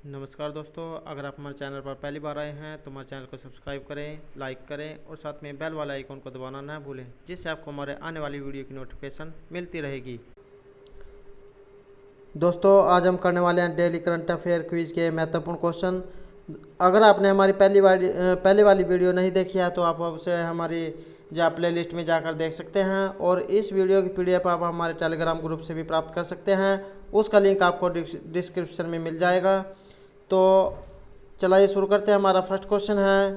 नमस्कार दोस्तों, अगर आप हमारे चैनल पर पहली बार आए हैं तो हमारे चैनल को सब्सक्राइब करें, लाइक करें और साथ में बेल वाला आइकन को दबाना ना भूलें, जिससे आपको हमारे आने वाली वीडियो की नोटिफिकेशन मिलती रहेगी। दोस्तों, आज हम करने वाले हैं डेली करंट अफेयर क्विज के महत्वपूर्ण क्वेश्चन। अगर आपने हमारी पहली वाली वीडियो नहीं देखी है तो आप उसे हमारी जो प्ले लिस्ट में जाकर देख सकते हैं, और इस वीडियो की PDF आप हमारे टेलीग्राम ग्रुप से भी प्राप्त कर सकते हैं। उसका लिंक आपको डिस्क्रिप्शन में मिल जाएगा। तो चलिए शुरू करते हैं। हमारा फर्स्ट क्वेश्चन है,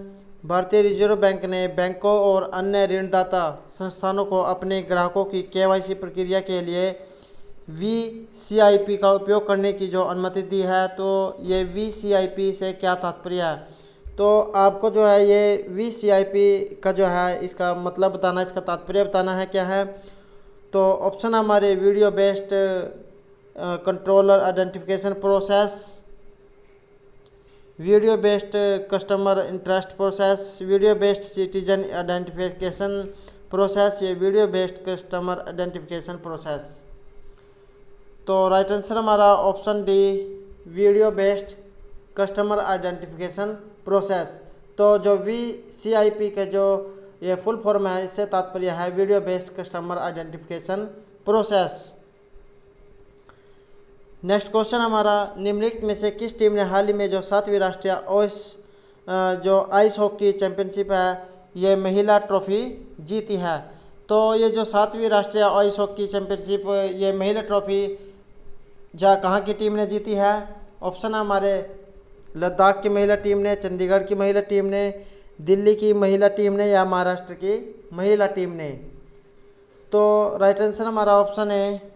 भारतीय रिजर्व बैंक ने बैंकों और अन्य ऋणदाता संस्थानों को अपने ग्राहकों की KYC प्रक्रिया के लिए VCIP का उपयोग करने की जो अनुमति दी है, तो ये VCIP से क्या तात्पर्य है? तो आपको जो है ये VCIP का जो है इसका मतलब बताना, इसका तात्पर्य बताना है क्या है। तो ऑप्शन हमारे video based controller identification process, video based customer interest process, video based citizen identification process, ये video based customer identification process. तो राइट आंसर हमारा option D, video based customer identification process. तो जो VCIP के जो ये full form है, इससे तात्पर्य है video based customer identification process. Next question हमारा, निम्नलिखित में से किस टीम ने हाल ही में जो 7वीं राष्ट्रीय जो आइस हॉकी चैंपियनशिप है, ये महिला ट्रॉफी जीती है? तो ये जो 7वीं राष्ट्रीय आइस हॉकी चैंपियनशिप, ये महिला ट्रॉफी कहाँ की टीम ने जीती है? ऑप्शन हमारे लद्दाख की महिला टीम ने, चंडीगढ़ की महिला टीम ने, दिल्ली की महिला टीम ने, या महाराष्ट्र की महिला टीम ने? तो राइट आंसर हमारा ऑप्शन है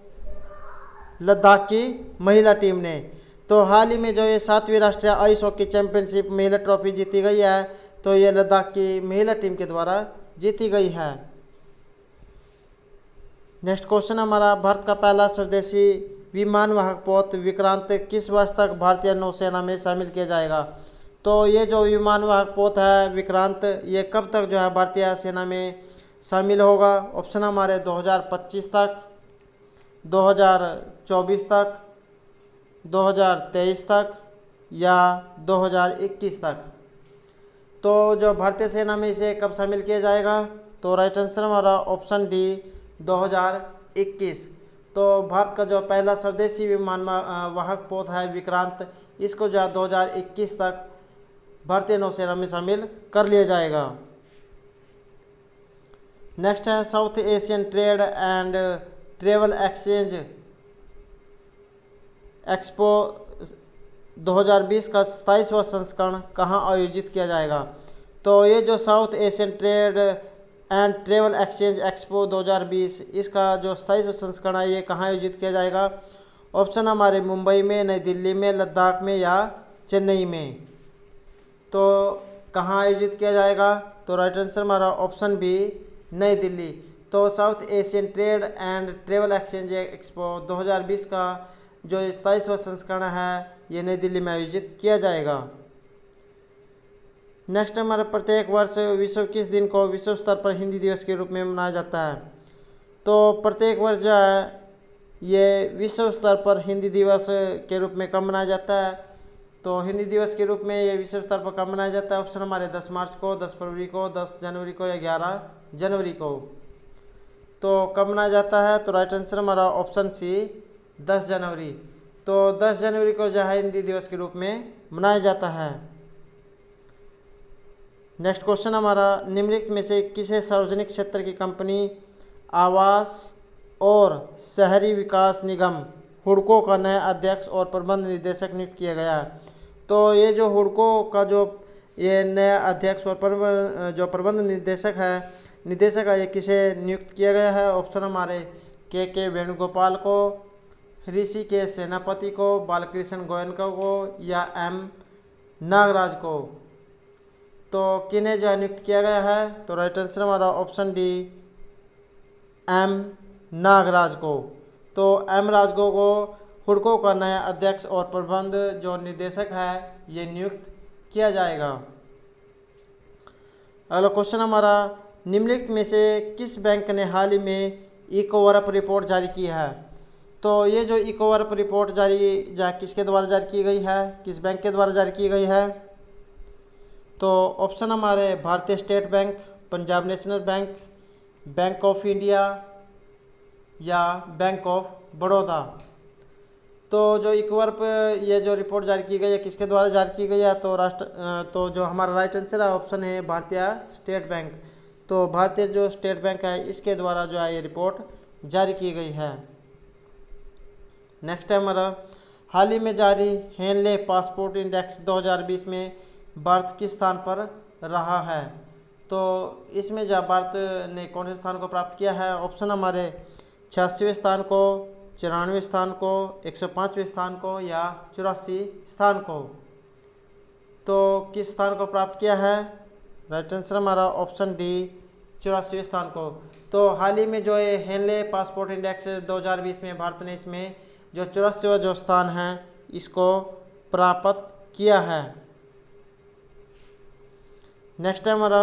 लद्दाख की महिला टीम ने। तो हाल ही में जो ये 7वीं राष्ट्रीय आइस हॉकी चैंपियनशिप महिला ट्रॉफी जीती गई है, तो ये लद्दाख की महिला टीम के द्वारा जीती गई है। नेक्स्ट क्वेश्चन हमारा, भारत का पहला स्वदेशी विमान वाहक पोत विक्रांत किस वर्ष तक भारतीय नौसेना में शामिल किया जाएगा? तो ये जो विमान वाहक पोत है विक्रांत, ये कब तक जो है भारतीय सेना में शामिल होगा? ऑप्शन हमारे 2025 तक, 2024 तक, 2023 तक, या 2021 तक। तो जो भारतीय सेना में इसे कब शामिल किया जाएगा? तो राइट आंसर हमारा ऑप्शन डी, 2021। तो भारत का जो पहला स्वदेशी विमान वाहक पोत है विक्रांत, इसको जो 2021 तक भारतीय नौसेना में शामिल कर लिया जाएगा। नेक्स्ट है, south Asian trade and travel exchange expo 2020 का 27वां संस्करण कहाँ आयोजित किया जाएगा? तो ये जो south Asian trade and travel exchange expo 2020, इसका जो 27वां संस्करण है, ये कहाँ आयोजित किया जाएगा? ऑप्शन हमारे मुंबई में, नई दिल्ली में, लद्दाख में, या चेन्नई में? तो कहाँ आयोजित किया जाएगा? तो राइट आंसर हमारा ऑप्शन बी, नई दिल्ली। तो south Asian trade and travel exchange expo 2020 का जो 27वां संस्करण है, ये नई दिल्ली में आयोजित किया जाएगा। नेक्स्ट हमारे, प्रत्येक वर्ष विश्व किस दिन को विश्व स्तर पर हिंदी दिवस के रूप में मनाया जाता है? तो प्रत्येक वर्ष जो है ये विश्व स्तर पर हिंदी दिवस के रूप में कब मनाया जाता है? तो हिंदी दिवस के रूप में ये विश्व स्तर पर कब मनाया जाता है? ऑप्शन हमारे 10 मार्च को, 10 फरवरी को, 10 जनवरी को, या 11 जनवरी को? तो कब मनाया जाता है? तो राइट आंसर हमारा ऑप्शन सी, 10 जनवरी। तो 10 जनवरी को जो है हिंदी दिवस के रूप में मनाया जाता है। नेक्स्ट क्वेश्चन हमारा, निम्नलिखित में से किसे सार्वजनिक क्षेत्र की कंपनी आवास और शहरी विकास निगम हुडको का नया अध्यक्ष और प्रबंध निदेशक नियुक्त किया गया है? तो ये जो हुडको का जो ये नया अध्यक्ष और प्रबंध निदेशक है, ये किसे नियुक्त किया गया है? ऑप्शन हमारे के वेणुगोपाल को, ऋषिकेश सेनापति को, बालकृष्ण गोयनका को, या M नागराज को? तो किन्हें जो नियुक्त किया गया है? तो राइट आंसर हमारा ऑप्शन डी, M नागराज को। तो M राजगो को हुडको का नया अध्यक्ष और प्रबंध जो निदेशक है, ये नियुक्त किया जाएगा। अगला क्वेश्चन हमारा, निम्नलिखित में से किस बैंक ने हाल ही में इकोवर्प रिपोर्ट जारी की है? तो ये जो इकोवर्प रिपोर्ट किसके द्वारा जारी की गई है, किस बैंक के द्वारा जारी की गई है? तो ऑप्शन हमारे भारतीय state bank, Punjab national bank, bank of India या बैंक ऑफ बड़ौदा। तो जो इकोवर्प ये जो रिपोर्ट जारी की गई है किसके द्वारा जारी की गई है? तो जो हमारा राइट आंसर है ऑप्शन है भारतीय स्टेट बैंक। तो भारतीय जो स्टेट बैंक है इसके द्वारा जो है ये रिपोर्ट जारी की गई है। नेक्स्ट है हमारा, हाल ही में जारी हेनले पासपोर्ट इंडेक्स 2020 में भारत किस स्थान पर रहा है? तो इसमें जो भारत ने कौन से स्थान को प्राप्त किया है? ऑप्शन हमारे 86वें स्थान को, 94वें स्थान को, 105वें स्थान को या 84 स्थान को। तो किस स्थान को प्राप्त किया है? राइट आंसर हमारा ऑप्शन डी, 84वें स्थान को। तो हाल ही में जो ये हेनले पासपोर्ट इंडेक्स 2020 में भारत ने इसमें जो 84वां जो स्थान है इसको प्राप्त किया है। नेक्स्ट है हमारा,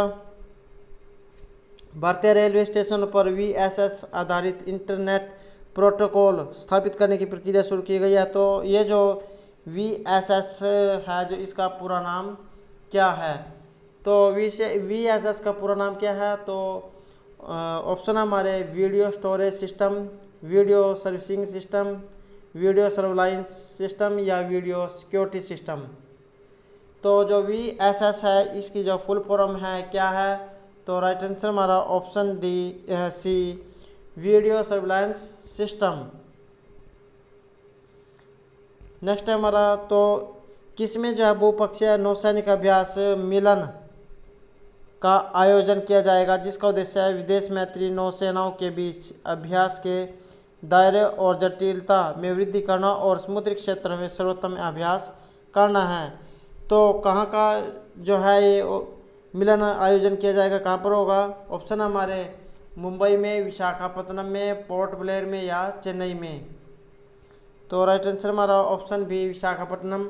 भारतीय रेलवे स्टेशन पर VSS आधारित इंटरनेट प्रोटोकॉल स्थापित करने की प्रक्रिया शुरू की गई है। तो ये जो VSS है जो इसका पूरा नाम क्या है? तो VSS का पूरा नाम क्या है? तो ऑप्शन हमारे video storage system, video servicing system, video surveillance system या वीडियो सिक्योरिटी सिस्टम। तो जो VSS है इसकी जो फुल फॉर्म है क्या है? तो राइट आंसर हमारा option C, video surveillance system. Next है हमारा, तो किसमें जो है बहुपक्षीय नौसैनिक अभ्यास मिलन का आयोजन किया जाएगा, जिसका उद्देश्य है विदेश मैत्री नौसेनाओं के बीच अभ्यास के दायरे और जटिलता में वृद्धि करना और समुद्री क्षेत्र में सर्वोत्तम अभ्यास करना है। तो कहाँ का जो है ये मिलन आयोजन किया जाएगा, कहाँ पर होगा? ऑप्शन हमारे मुंबई में, विशाखापत्तनम में, पोर्ट ब्लेयर में या चेन्नई में। तो राइट आंसर हमारा ऑप्शन भी विशाखापट्टनम।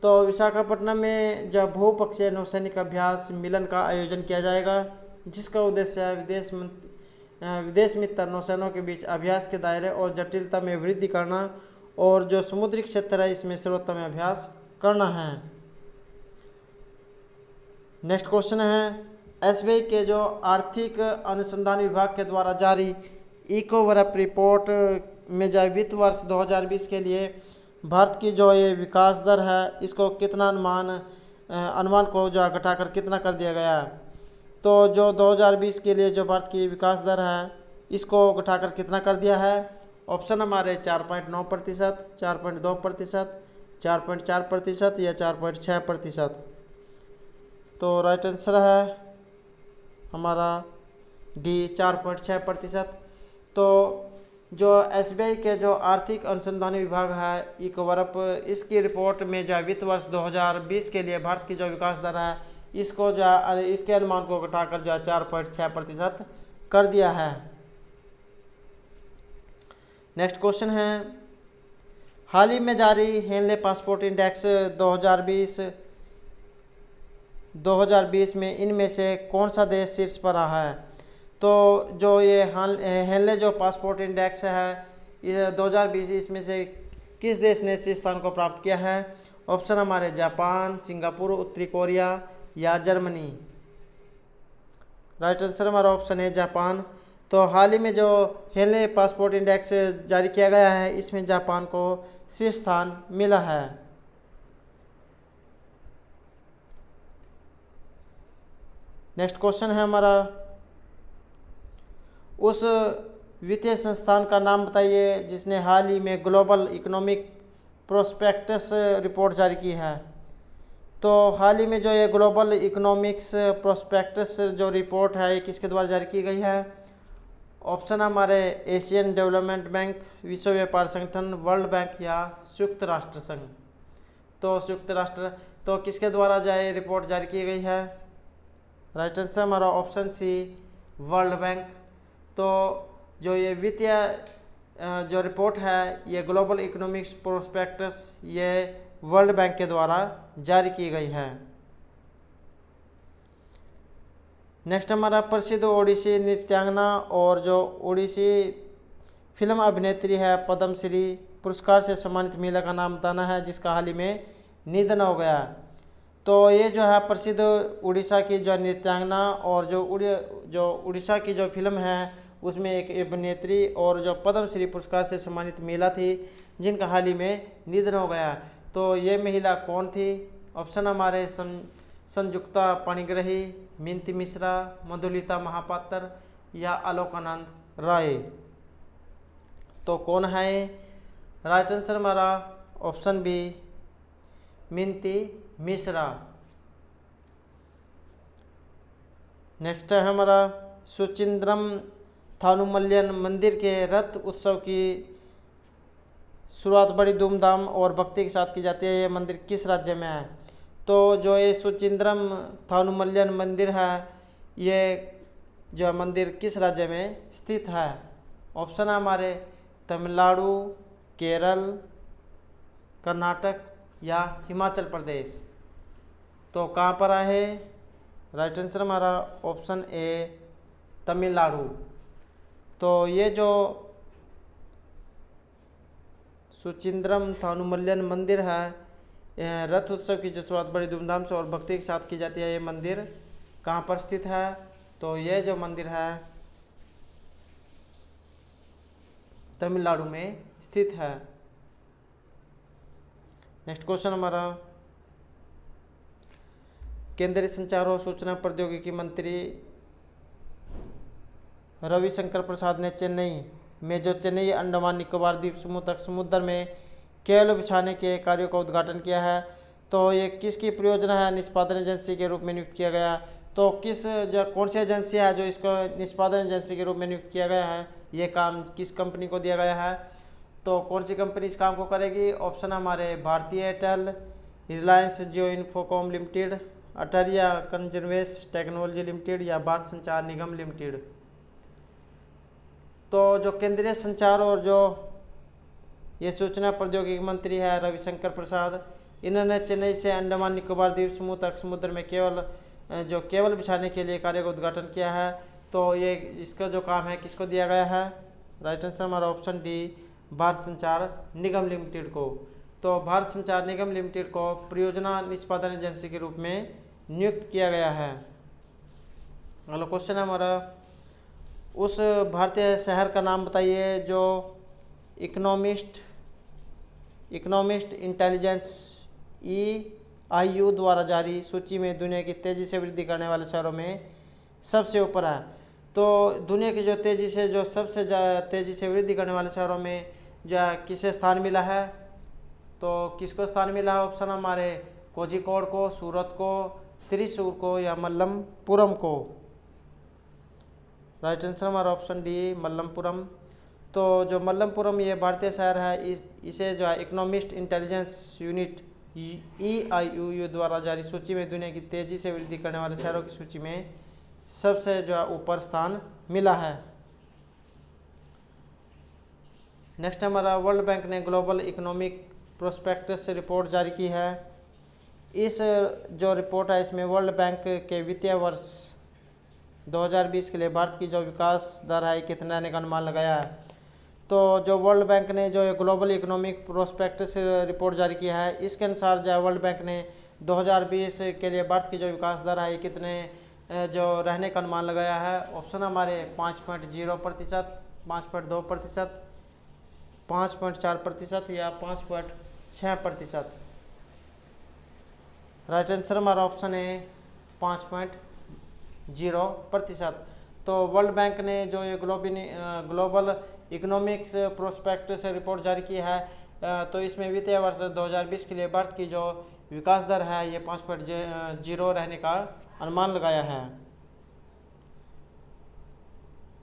तो विशाखापट्टनम में जो बहुपक्षीय नौसैनिक अभ्यास मिलन का आयोजन किया जाएगा, जिसका उद्देश्य है विदेश मित्र नौसेनाओं के बीच अभ्यास के दायरे और जटिलता में वृद्धि करना और जो समुद्री क्षेत्र है इसमें सर्वोत्तम अभ्यास करना है। नेक्स्ट क्वेश्चन है, SBI के जो आर्थिक अनुसंधान विभाग के द्वारा जारी इकोवर्प रिपोर्ट में जो वित्त वर्ष 2020 के लिए भारत की जो ये विकास दर है इसको कितना अनुमान को जो घटाकर कितना कर दिया गया है? तो जो 2020 के लिए जो भारत की विकास दर है इसको घटाकर कितना कर दिया है? ऑप्शन हमारे 4.9%, 4.2%, 4.4% या 4.6%। तो राइट आंसर है हमारा डी, 4.6%। तो जो SBI के जो आर्थिक अनुसंधान विभाग है इकोवर्प, इसकी रिपोर्ट में जो वित्त वर्ष 2020 के लिए भारत की जो विकास दर है इसको जो इसके अनुमान को घटाकर जो 4.6% कर दिया है। नेक्स्ट क्वेश्चन है, हाल ही में जारी हेनले पासपोर्ट इंडेक्स 2020 में इनमें से कौन सा देश शीर्ष पर रहा है? तो जो ये हेनले जो पासपोर्ट इंडेक्स है ये 2020 इसमें से किस देश ने शीर्ष स्थान को प्राप्त किया है? ऑप्शन हमारे जापान, सिंगापुर, उत्तरी कोरिया या जर्मनी। राइट आंसर हमारा ऑप्शन है जापान। तो हाल ही में जो हेनले पासपोर्ट इंडेक्स जारी किया गया है इसमें जापान को शीर्ष स्थान मिला है। नेक्स्ट क्वेश्चन है हमारा, उस वित्तीय संस्थान का नाम बताइए जिसने हाल ही में ग्लोबल इकोनॉमिक प्रोस्पेक्टस रिपोर्ट जारी की है। तो हाल ही में जो ये ग्लोबल इकोनॉमिक्स प्रोस्पेक्टस जो रिपोर्ट है ये किसके द्वारा जारी की गई है? ऑप्शन हमारे एशियन डेवलपमेंट बैंक, विश्व व्यापार संगठन, वर्ल्ड बैंक या संयुक्त राष्ट्र संघ। तो संयुक्त राष्ट्र, तो किसके द्वारा जो ये रिपोर्ट जारी की गई है? राइट आंसर हमारा ऑप्शन सी, वर्ल्ड बैंक। तो जो ये वित्तीय जो रिपोर्ट है ये ग्लोबल इकोनॉमिक्स प्रोस्पेक्टस ये वर्ल्ड बैंक के द्वारा जारी की गई है। नेक्स्ट हमारा, प्रसिद्ध ओडिसी नृत्यांगना और जो ओडिसी फिल्म अभिनेत्री है पद्मश्री पुरस्कार से सम्मानित महिला का नाम बताना है जिसका हाल ही में निधन हो गया। तो ये जो है प्रसिद्ध उड़ीसा की जो नृत्यांगना और जो उड़ीसा की जो फिल्म है उसमें एक अभिनेत्री और जो पद्मश्री पुरस्कार से सम्मानित महिला थी जिनका हाल ही में निधन हो गया। तो ये महिला कौन थी? ऑप्शन हमारे संयुक्ता पाणिग्राही, मिंती मिश्रा, मधुलिता महापात्र या आलोकानंद राय। तो कौन है? राइट आंसर हमारा ऑप्शन बी मिंती मिश्रा। नेक्स्ट है हमारा सुचिंद्रम थानुमल्यन मंदिर के रथ उत्सव की शुरुआत बड़ी धूमधाम और भक्ति के साथ की जाती है। ये मंदिर किस राज्य में है? तो जो ये सुचिंद्रम थानुमल्यन मंदिर है ये जो मंदिर किस राज्य में स्थित है? ऑप्शन है हमारे तमिलनाडु, केरल, कर्नाटक या हिमाचल प्रदेश। तो कहाँ पर है? राइट आंसर हमारा ऑप्शन ए तमिलनाडु। तो ये जो सुचिंद्रम थानुमल्यन मंदिर है रथ उत्सव की जो शुरुआत बड़ी धूमधाम से और भक्ति के साथ की जाती है, ये मंदिर कहाँ पर स्थित है? तो ये जो मंदिर है तमिलनाडु में स्थित है। नेक्स्ट क्वेश्चन हमारा केंद्रीय संचार और सूचना प्रौद्योगिकी मंत्री रविशंकर प्रसाद ने चेन्नई में जो चेन्नई अंडमान निकोबार द्वीप समूह तक समुद्र में केबल बिछाने के कार्यों का उद्घाटन किया है। तो ये किसकी परियोजना है? निष्पादन एजेंसी के रूप में नियुक्त किया गया। तो कौन सी एजेंसी है जो इसको निष्पादन एजेंसी के रूप में नियुक्त किया गया है? ये काम किस कंपनी को दिया गया है? तो कौन सी कंपनी इस काम को करेगी? ऑप्शन हमारे भारतीय एयरटेल, रिलायंस जियो इन्फोकॉम लिमिटेड, अटारिया कंजर्वेस टेक्नोलॉजी लिमिटेड या भारत संचार निगम लिमिटेड। तो जो केंद्रीय संचार और जो ये सूचना प्रौद्योगिकी मंत्री है रविशंकर प्रसाद, इन्होंने चेन्नई से अंडमान निकोबार द्वीप समूह तक समुद्र में केबल बिछाने के लिए कार्य का उद्घाटन किया है। तो ये इसका जो काम है किसको दिया गया है? राइट आंसर हमारा ऑप्शन डी भारत संचार निगम लिमिटेड को। तो भारत संचार निगम लिमिटेड को परियोजना निष्पादन एजेंसी के रूप में नियुक्त किया गया है। अगला क्वेश्चन है हमारा उस भारतीय शहर का नाम बताइए जो इकोनॉमिस्ट इंटेलिजेंस EIU द्वारा जारी सूची में दुनिया की तेजी से वृद्धि करने वाले शहरों में सबसे ऊपर है। तो दुनिया की जो सबसे तेजी से वृद्धि करने वाले शहरों में जो किसे स्थान मिला है? तो किसको स्थान मिला है? ऑप्शन हमारे कोझिकोड को, सूरत को, त्रिशूर को या मल्लमपुरम को। राइट आंसर हमारा ऑप्शन डी मल्लमपुरम। तो जो मल्लमपुरम ये भारतीय शहर है इसे जो है इकोनॉमिस्ट इंटेलिजेंस यूनिट EIU द्वारा जारी सूची में दुनिया की तेजी से वृद्धि करने वाले शहरों की सूची में सबसे जो है ऊपर स्थान मिला है। नेक्स्ट हमारा वर्ल्ड बैंक ने ग्लोबल इकोनॉमिक प्रोस्पेक्टस रिपोर्ट जारी की है। इस जो रिपोर्ट है इसमें वर्ल्ड बैंक के वित्तीय वर्ष 2020 के लिए भारत की जो विकास दर है कितना आने का अनुमान लगाया है। तो जो वर्ल्ड बैंक ने जो ग्लोबल इकोनॉमिक प्रोस्पेक्टस रिपोर्ट जारी किया है इसके अनुसार जो वर्ल्ड बैंक ने 2020 के लिए भारत की जो विकास दर है कितने जो रहने का अनुमान लगाया है। ऑप्शन हमारे 5.0%, 5.2%, 5.4% या 5.6%। राइट आंसर हमारा ऑप्शन है 5.0%। तो वर्ल्ड बैंक ने जो ये ग्लोबल इकोनॉमिक्स प्रोस्पेक्टस रिपोर्ट जारी की है तो इसमें वित्तीय वर्ष 2020 के लिए भारत की जो विकास दर है ये 5.0 रहने का अनुमान लगाया है।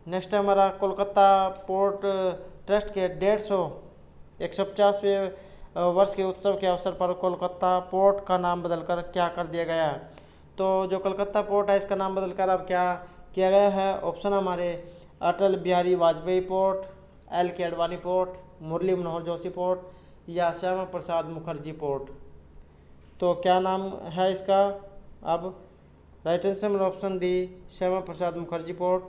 नेक्स्ट हमारा कोलकाता पोर्ट ट्रस्ट के 150वें वर्ष के उत्सव के अवसर पर कोलकाता पोर्ट का नाम बदलकर क्या कर दिया गया है। तो जो कोलकाता पोर्ट है इसका नाम बदलकर अब क्या किया गया है। ऑप्शन हमारे Atal Bihari Vajpayee port, LK Advani port, Murli Manohar Joshi port या श्यामा प्रसाद मुखर्जी पोर्ट। तो क्या नाम है इसका अब? Right answer option D Shyama Prasad Mukherjee port.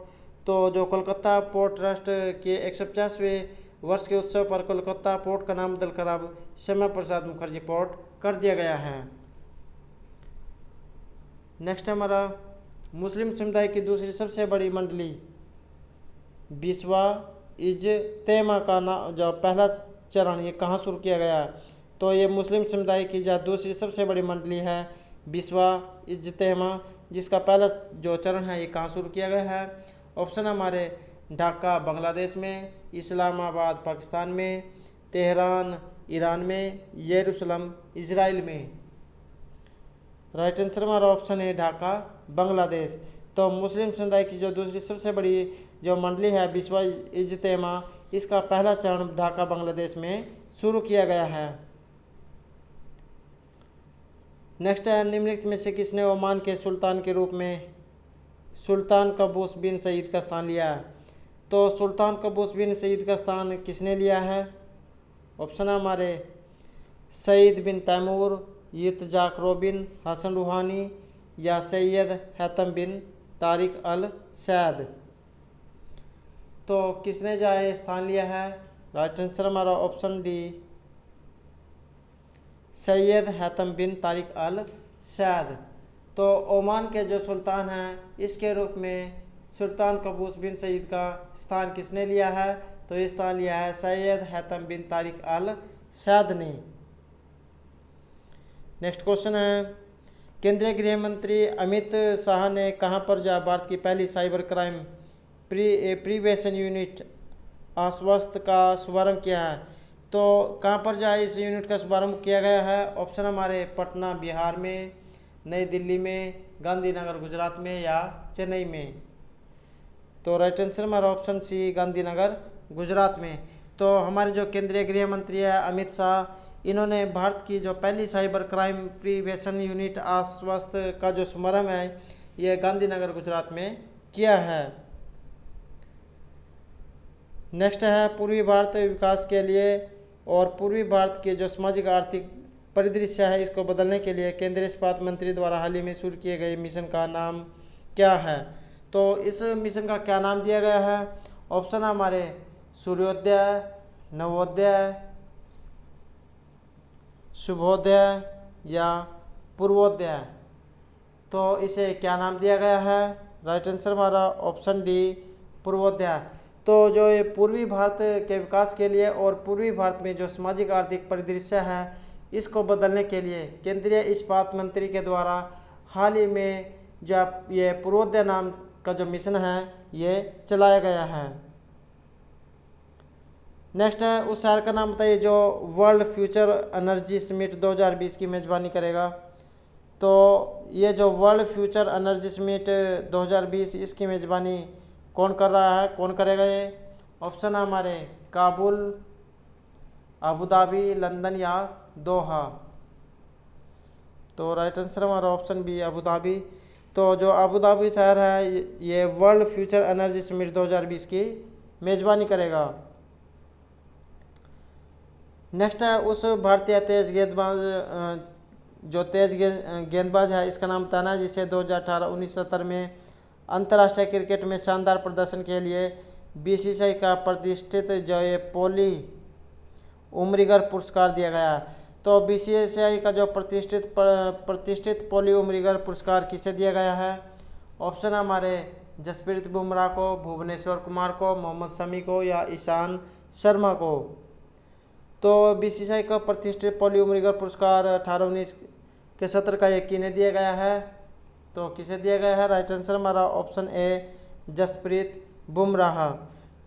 तो जो कोलकाता पोर्ट ट्रस्ट के 150वें वर्ष के उत्सव पर कोलकाता पोर्ट का नाम बदलकर अब श्यामा प्रसाद मुखर्जी पोर्ट कर दिया गया है। नेक्स्ट हमारा मुस्लिम समुदाय की दूसरी सबसे बड़ी मंडली बिस्वा इज्तेमा का जो पहला चरण ये कहाँ शुरू किया गया है? तो ये मुस्लिम समुदाय की जो दूसरी सबसे बड़ी मंडली है बिस्वा इज्तेमा, जिसका पहला जो चरण है ये कहाँ शुरू किया गया है? ऑप्शन हमारे ढाका बांग्लादेश में, इस्लामाबाद पाकिस्तान में, तेहरान ईरान में, यरूशलेम इजराइल में। राइट आंसर हमारा ऑप्शन है ढाका बांग्लादेश। तो मुस्लिम समुदाय की जो दूसरी सबसे बड़ी जो मंडली है बिस्वा इज्तेमा, इसका पहला चरण ढाका बांग्लादेश में शुरू किया गया है। नेक्स्ट है निम्नलिखित में से किसने ओमान के सुल्तान के रूप में सुल्तान कबूस बिन सईद का स्थान लिया है? तो सुल्तान कबूस बिन सईद का स्थान किसने लिया है? ऑप्शन हमारे सईद बिन तैमूर, इत्जाक रोबिन, हसन रूहानी या सैयद हैतम बिन तारिक अल सैद। तो किसने जो है स्थान लिया है? राइट आंसर हमारा ऑप्शन डी सैयद हैतम बिन तारिक अल सैद। तो ओमान के जो सुल्तान हैं इसके रूप में सुल्तान कबूस बिन सईद का स्थान किसने लिया है? तो ये स्थान लिया है सैयद हैतम बिन तारिक अल सैद ने। नेक्स्ट क्वेश्चन है केंद्रीय गृह मंत्री अमित शाह ने कहां पर जो भारत की पहली साइबर क्राइम प्रिवेंशन यूनिट आश्वस्त का शुभारंभ किया है? तो कहां पर जो है इस यूनिट का शुभारंभ किया गया है? ऑप्शन हमारे पटना बिहार में, नई दिल्ली में, गांधीनगर गुजरात में या चेन्नई में। तो राइट आंसर हमारा ऑप्शन सी गांधीनगर गुजरात में। तो हमारे जो केंद्रीय गृह मंत्री है अमित शाह, इन्होंने भारत की जो पहली साइबर क्राइम प्रिवेंशन यूनिट आश्वस्त का जो शुभारंभ है ये गांधीनगर गुजरात में किया है। नेक्स्ट है पूर्वी भारत विकास के लिए और पूर्वी भारत के जो सामाजिक आर्थिक परिदृश्य है इसको बदलने के लिए केंद्रीय इस्पात मंत्री द्वारा हाल ही में शुरू किए गए मिशन का नाम क्या है? तो इस मिशन का क्या नाम दिया गया है? ऑप्शन हमारे सूर्योदय, नवोदय, शुभोदय या पूर्वोदय। तो इसे क्या नाम दिया गया है? राइट आंसर हमारा ऑप्शन डी पूर्वोदय। तो जो ये पूर्वी भारत के विकास के लिए और पूर्वी भारत में जो सामाजिक आर्थिक परिदृश्य है इसको बदलने के लिए केंद्रीय इस्पात मंत्री के द्वारा हाल ही में जो ये पूर्वोदय नाम का जो मिशन है ये चलाया गया है। नेक्स्ट है उस शहर का नाम बताइए जो वर्ल्ड फ्यूचर एनर्जी समिट 2020 की मेज़बानी करेगा। तो ये जो वर्ल्ड फ्यूचर एनर्जी समिट 2020 इसकी मेज़बानी कौन कर रहा है, कौन करेगा ये? ऑप्शन है हमारे काबुल, अबू धाबी, लंदन या दोहा। तो राइट आंसर हमारा ऑप्शन बी अबू धाबी। तो जो अबू धाबी शहर है ये वर्ल्ड फ्यूचर एनर्जी समिट 2020 की मेज़बानी करेगा। नेक्स्ट है उस भारतीय तेज गेंदबाज जो तेज गेंदबाज है इसका नाम बताना है जिसे 2018-19 में अंतर्राष्ट्रीय क्रिकेट में शानदार प्रदर्शन के लिए बीसीसीआई का प्रतिष्ठित जो ये पोली उमरिगर पुरस्कार दिया गया। तो बीसीसीआई का जो प्रतिष्ठित पोली उमरिगर पुरस्कार किसे दिया गया है? ऑप्शन हमारे जसप्रीत बुमराह को, भुवनेश्वर कुमार को, मोहम्मद शमी को या ईशान शर्मा को। तो बीसीसीआई का प्रतिष्ठित पोली उमरिगर पुरस्कार 18-19 के सत्र का एक किन्हें दिया गया है? तो किसे दिया गया है? राइट आंसर हमारा ऑप्शन ए जसप्रीत बुमराह।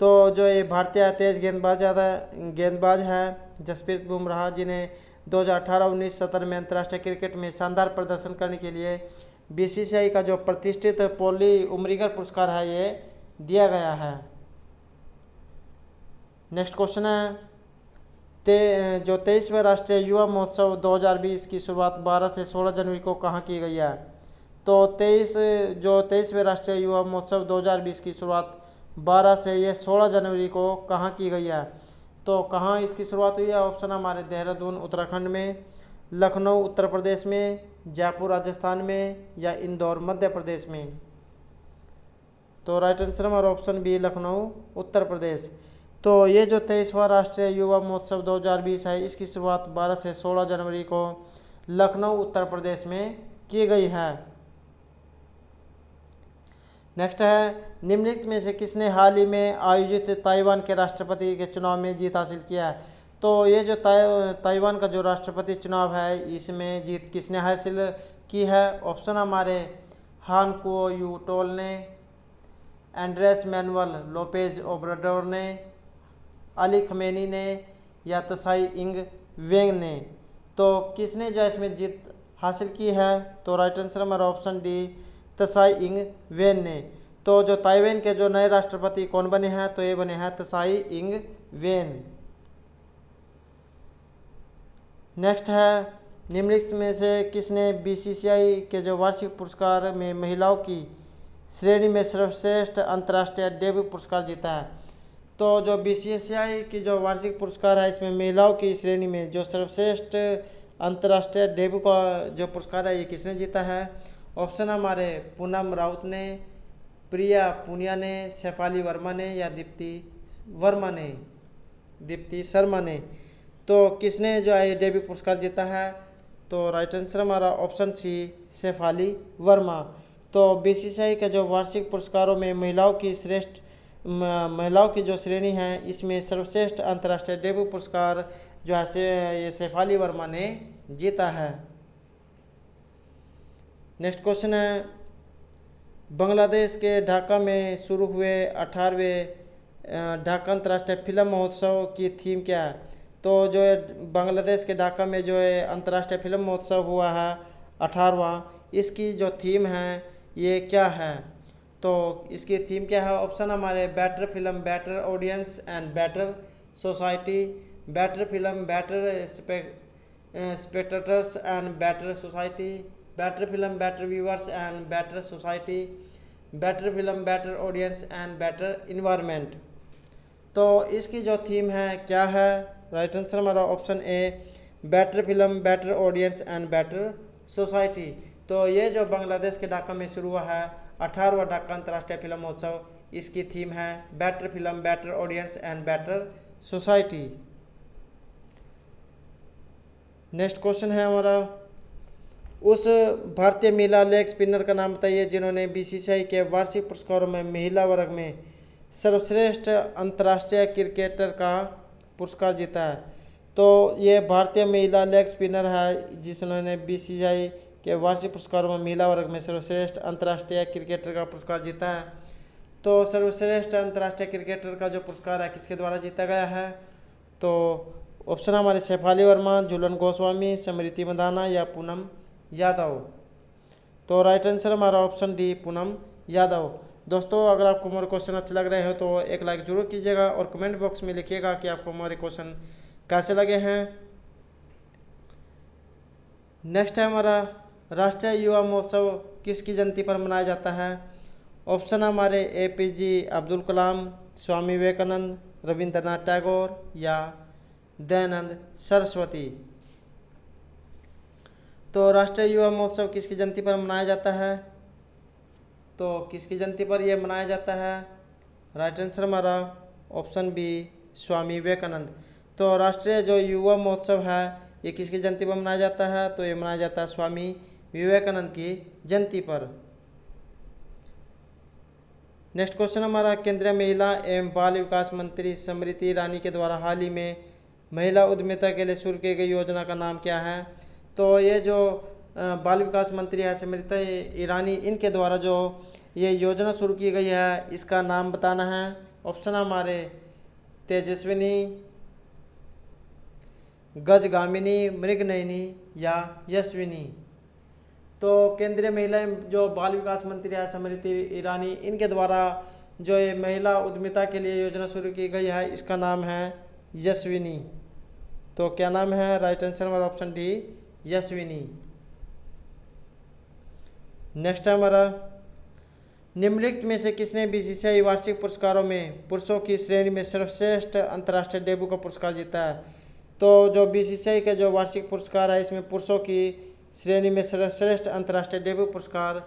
तो जो ये भारतीय तेज गेंदबाज है जसप्रीत बुमराह जिन्हें 2018-19 सत्र में अंतर्राष्ट्रीय क्रिकेट में शानदार प्रदर्शन करने के लिए बीसीसीआई का जो प्रतिष्ठित पोली उमरिगर पुरस्कार है ये दिया गया है। नेक्स्ट क्वेश्चन है जो 23वें राष्ट्रीय युवा महोत्सव 2020 की शुरुआत 12 से 16 जनवरी को कहाँ की गई है? तो 23वें राष्ट्रीय युवा महोत्सव 2020 की शुरुआत 12 से ये 16 जनवरी को कहाँ की गई है? तो कहाँ इसकी शुरुआत हुई है? ऑप्शन हमारे देहरादून उत्तराखंड में, लखनऊ उत्तर प्रदेश में, जयपुर राजस्थान में या इंदौर मध्य प्रदेश में। तो राइट आंसर हमारा ऑप्शन बी लखनऊ उत्तर प्रदेश। तो ये जो 23वां राष्ट्रीय युवा महोत्सव 2020 है, इसकी शुरुआत 12 से 16 जनवरी को लखनऊ उत्तर प्रदेश में की गई है। नेक्स्ट है, निम्नलिखित में से किसने हाल ही में आयोजित ताइवान के राष्ट्रपति के चुनाव में जीत हासिल किया है? तो ये जो ताइवान का जो राष्ट्रपति चुनाव है, इसमें जीत किसने हासिल की है? ऑप्शन हमारे हान कुओ यू टोल ने, एंड्रेस मैनुअल लोपेज ओब्राडोर ने, अली खमेनी ने, या तसाई इंग वेंग ने। तो किसने जो इसमें जीत हासिल की है? तो राइट आंसर हमारा ऑप्शन डी तसाई इंग वेन ने। तो जो ताइवान के जो नए राष्ट्रपति कौन बने हैं? तो ये बने हैं तसाई इंग वेन। नेक्स्ट है, निम्नलिखित में से किसने बीसीसीआई के जो वार्षिक पुरस्कार में महिलाओं की श्रेणी में सर्वश्रेष्ठ अंतर्राष्ट्रीय डेब्यू पुरस्कार जीता है? तो जो बीसीसीआई की जो वार्षिक पुरस्कार है, इसमें महिलाओं की श्रेणी में जो सर्वश्रेष्ठ अंतर्राष्ट्रीय डेब्यू का जो पुरस्कार है, ये किसने जीता है? ऑप्शन हमारे पूनम राउत ने, प्रिया पुनिया ने, शेफाली वर्मा ने, या दीप्ति शर्मा ने। तो किसने जो है डेब्यू पुरस्कार जीता है? तो राइट आंसर हमारा ऑप्शन सी शेफाली वर्मा। तो बीसीसीआई के जो वार्षिक पुरस्कारों में महिलाओं की जो श्रेणी है, इसमें सर्वश्रेष्ठ अंतर्राष्ट्रीय डेब्यू पुरस्कार जो है ये शेफाली वर्मा ने जीता है। नेक्स्ट क्वेश्चन है, बांग्लादेश के ढाका में शुरू हुए 18वें ढाका अंतर्राष्ट्रीय फिल्म महोत्सव की थीम क्या है? तो जो बांग्लादेश के ढाका में जो है अंतर्राष्ट्रीय फिल्म महोत्सव हुआ है 18वां, इसकी जो थीम है ये क्या है? तो इसकी थीम क्या है? ऑप्शन हमारे better film, better audience and better society, better film, better spectators and better society, better film, better viewers and better society, better film, better audience and better environment. तो इसकी जो थीम है क्या है? Right answer हमारा option a better film, better audience and better society. तो ये जो बांग्लादेश के ढाका में शुरू हुआ है 18वां ढाका अंतर्राष्ट्रीय फिल्म महोत्सव, इसकी थीम है better film, better audience and better society. Next question है हमारा, उस भारतीय महिला लेग स्पिनर का नाम बताइए जिन्होंने बीसीसीआई के वार्षिक पुरस्कारों में महिला वर्ग में सर्वश्रेष्ठ अंतर्राष्ट्रीय क्रिकेटर का पुरस्कार जीता है। तो ये भारतीय महिला लेग स्पिनर है जिन्होंने बीसीसीआई के वार्षिक पुरस्कारों में महिला वर्ग में सर्वश्रेष्ठ अंतर्राष्ट्रीय क्रिकेटर का पुरस्कार जीता है। तो सर्वश्रेष्ठ अंतर्राष्ट्रीय क्रिकेटर का जो पुरस्कार है किसके द्वारा जीता गया है? तो ऑप्शन हमारे शेफाली वर्मा, झूलन गोस्वामी, स्मृति मंदाना, या पूनम यादव। तो राइट आंसर हमारा ऑप्शन डी पूनम यादव। दोस्तों, अगर आपको हमारे क्वेश्चन अच्छे लग रहे हो तो एक लाइक जरूर कीजिएगा और कमेंट बॉक्स में लिखिएगा कि आपको हमारे क्वेश्चन कैसे लगे हैं। नेक्स्ट है हमारा, राष्ट्रीय युवा महोत्सव किसकी जयंती पर मनाया जाता है? ऑप्शन हमारे एपीजे अब्दुल कलाम, स्वामी विवेकानंद, रविंद्रनाथ टैगोर, या दयानंद सरस्वती। तो राष्ट्रीय युवा महोत्सव किसकी जयंती पर मनाया जाता है? तो किसकी जयंती पर यह मनाया जाता है? राइट आंसर हमारा ऑप्शन बी स्वामी विवेकानंद। तो राष्ट्रीय जो युवा महोत्सव है ये किसकी जयंती पर मनाया जाता है? तो ये मनाया जाता है स्वामी विवेकानंद की जयंती पर। नेक्स्ट क्वेश्चन हमारा, केंद्रीय महिला एवं बाल विकास मंत्री स्मृति ईरानी के द्वारा हाल ही में महिला उद्यमिता के लिए शुरू की गई योजना का नाम क्या है? तो ये जो बाल विकास मंत्री है स्मृति ईरानी, इनके द्वारा जो ये योजना शुरू की गई है इसका नाम बताना है। ऑप्शन हमारे तेजस्विनी, गजगामिनी, मृगनयनी, या यशविनी। तो केंद्रीय महिला जो बाल विकास मंत्री है स्मृति ईरानी, इनके द्वारा जो ये महिला उद्यमिता के लिए योजना शुरू की गई है इसका नाम है यशविनी। तो क्या नाम है? राइट आंसर हमारा ऑप्शन डी यशविनी। नेक्स्ट है हमारा, निम्नलिखित में से किसने बीसीसीआई वार्षिक पुरस्कारों में पुरुषों की श्रेणी में सर्वश्रेष्ठ अंतर्राष्ट्रीय डेब्यू का पुरस्कार जीता है? तो जो बीसीसीआई के जो वार्षिक पुरस्कार है इसमें पुरुषों की श्रेणी में सर्वश्रेष्ठ अंतर्राष्ट्रीय डेब्यू पुरस्कार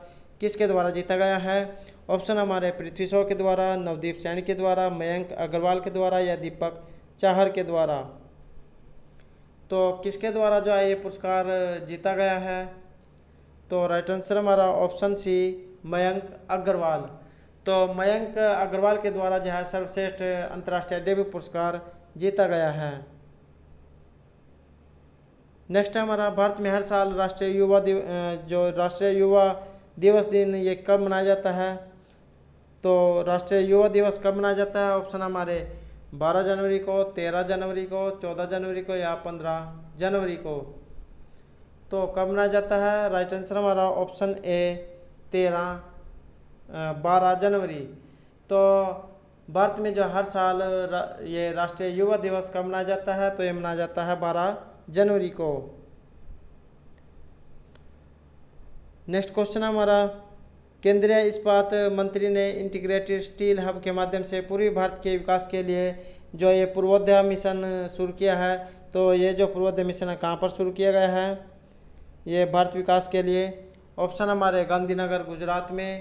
किसके द्वारा जीता गया है? ऑप्शन हमारे पृथ्वी शॉ के द्वारा, नवदीप सैनी के द्वारा, मयंक अग्रवाल के द्वारा या दीपक चाहर के द्वारा। तो किसके द्वारा जो है ये पुरस्कार जीता गया है? तो राइट आंसर हमारा ऑप्शन सी, मयंक अग्रवाल। तो मयंक अग्रवाल के द्वारा जो है सर्वश्रेष्ठ अंतर्राष्ट्रीय डेब्यू पुरस्कार जीता गया है। नेक्स्ट है हमारा, भारत में हर साल राष्ट्रीय युवा दिवस दिन ये कब मनाया जाता है? तो राष्ट्रीय युवा दिवस कब मनाया जाता है? ऑप्शन हमारे 12 जनवरी को, 13 जनवरी को, 14 जनवरी को या 15 जनवरी को। तो कब मनाया जाता है? राइट आंसर हमारा ऑप्शन ए, 12 जनवरी। तो भारत में जो हर साल ये राष्ट्रीय युवा दिवस कब मनाया जाता है? तो ये मनाया जाता है 12 जनवरी को। नेक्स्ट क्वेश्चन हमारा, केंद्रीय इस्पात मंत्री ने इंटीग्रेटेड स्टील हब के माध्यम से पूर्वी भारत के विकास के लिए जो ये पूर्वोदय मिशन शुरू किया है। तो ये जो पूर्वोदय मिशन है कहाँ पर शुरू किया गया है ये भारत विकास के लिए? ऑप्शन हमारे गांधीनगर गुजरात में,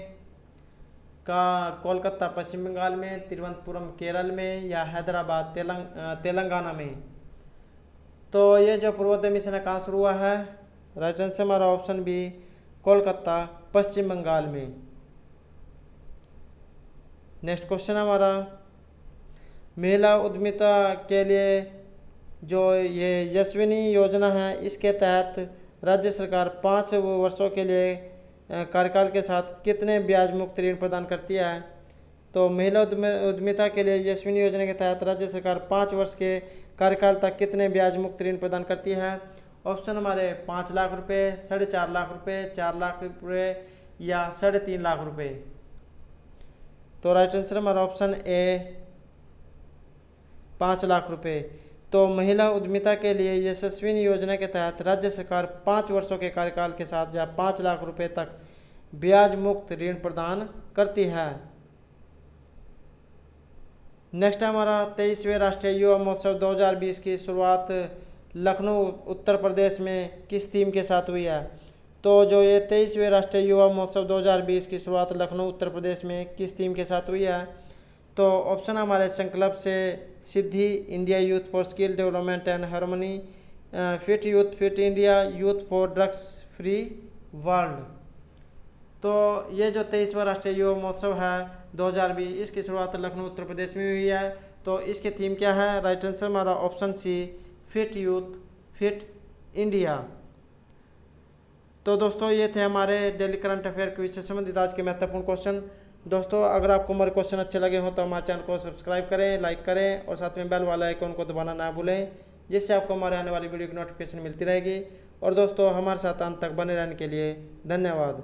कोलकाता पश्चिम बंगाल में, तिरुवनंतपुरम केरल में या हैदराबाद तेलंगाना में। तो ये जो पूर्वोदय मिशन है कहाँ शुरू हुआ है? राइट आंसर हमारा ऑप्शन बी, कोलकाता पश्चिम बंगाल में। नेक्स्ट क्वेश्चन हमारा, महिला उद्यमिता के लिए जो ये यशस्विनी योजना है इसके तहत राज्य सरकार 5 वर्षों के लिए कार्यकाल के साथ कितने ब्याज मुक्त ऋण प्रदान करती है? तो महिला उद्यमिता के लिए यशस्विनी योजना के तहत राज्य सरकार 5 वर्ष के कार्यकाल तक कितने ब्याज मुक्त ऋण प्रदान करती है? ऑप्शन हमारे 5 लाख रुपए, 4.5 लाख रुपए, 4 लाख रुपए या 3.5 लाख रुपए। तो राइट आंसर हमारा ऑप्शन ए, 5 लाख रुपए। तो महिला उद्यमिता के लिए यशस्विनी योजना के तहत राज्य सरकार 5 वर्षों के कार्यकाल के साथ या 5 लाख रुपए तक ब्याज मुक्त ऋण प्रदान करती है। नेक्स्ट हमारा, 23वें राष्ट्रीय युवा महोत्सव 2020 की शुरुआत लखनऊ उत्तर प्रदेश में किस थीम के साथ हुई है? तो जो ये 23वें राष्ट्रीय युवा महोत्सव 2020 की शुरुआत लखनऊ उत्तर प्रदेश में किस थीम के साथ हुई है? तो ऑप्शन हमारे Sankalp se Siddhi, India youth for skill development and harmony, fit youth fit India, youth for drugs free world. तो ये जो 23वां राष्ट्रीय युवा महोत्सव है 2020 इसकी शुरुआत लखनऊ उत्तर प्रदेश में हुई है। तो इसकी थीम क्या है? राइट आंसर हमारा option C, fit youth fit India. तो दोस्तों ये थे हमारे डेली करंट अफेयर क्विज से संबंधित आज के महत्वपूर्ण क्वेश्चन। दोस्तों अगर आपको हमारे क्वेश्चन अच्छे लगे हो तो हमारे चैनल को सब्सक्राइब करें, लाइक करें और साथ में बेल वाला आइकन को दबाना ना भूलें, जिससे आपको हमारे आने वाली वीडियो की नोटिफिकेशन मिलती रहेगी। और दोस्तों हमारे साथ अंत तक बने रहने के लिए धन्यवाद।